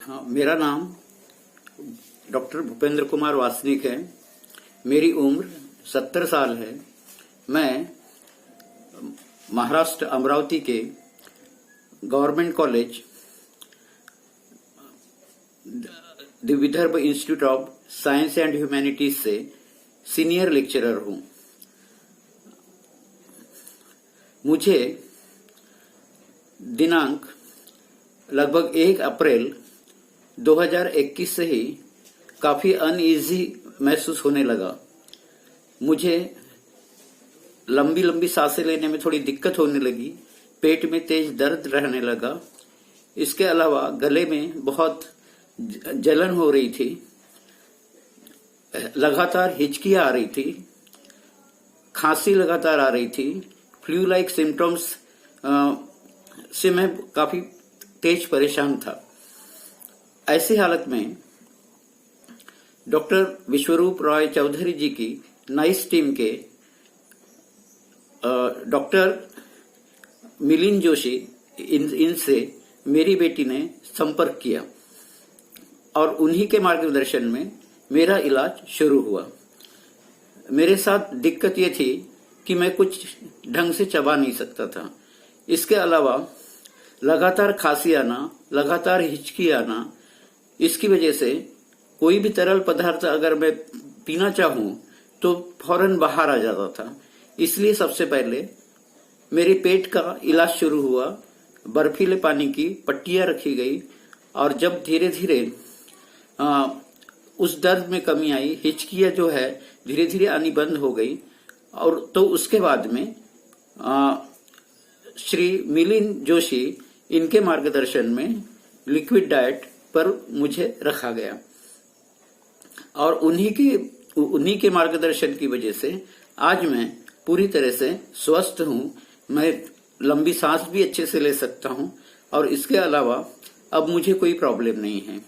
हाँ, मेरा नाम डॉक्टर भूपेंद्र कुमार वासनिक है। मेरी उम्र 70 साल है। मैं महाराष्ट्र अमरावती के government college the Vidarbha institute of science and humanities से सीनियर लेक्चरर हूं। मुझे दिनांक लगभग 1 अप्रैल 2021 से ही काफी अनईजी महसूस होने लगा। मुझे लंबी लंबी सांसें लेने में थोड़ी दिक्कत होने लगी। पेट में तेज दर्द रहने लगा। इसके अलावा गले में बहुत जलन हो रही थी। लगातार हिचकियां आ रही थी। खांसी लगातार आ रही थी। फ्लू लाइक सिम्टम्स से मैं काफी तेज परेशान था। ऐसी हालत में डॉक्टर विश्वरूप रॉय चौधरी जी की नाइस टीम के डॉक्टर मिलिंद जोशी इनसे मेरी बेटी ने संपर्क किया और उन्हीं के मार्गदर्शन में मेरा इलाज शुरू हुआ। मेरे साथ दिक्कत ये थी कि मैं कुछ ढंग से चबा नहीं सकता था। इसके अलावा लगातार खांसी आना, लगातार हिचकी आना, इसकी वजह से कोई भी तरल पदार्थ अगर मैं पीना चाहूं तो फौरन बाहर आ जाता था। इसलिए सबसे पहले मेरे पेट का इलाज शुरू हुआ। बर्फीले पानी की पट्टियां रखी गई और जब धीरे धीरे उस दर्द में कमी आई, हिचकियां जो है धीरे धीरे आनी बंद हो गई। और तो उसके बाद में श्री मिलिंद जोशी इनके मार्गदर्शन में लिक्विड डाइट पर मुझे रखा गया और उन्हीं के मार्गदर्शन की वजह से आज मैं पूरी तरह से स्वस्थ हूं। मैं लंबी सांस भी अच्छे से ले सकता हूं और इसके अलावा अब मुझे कोई प्रॉब्लम नहीं है।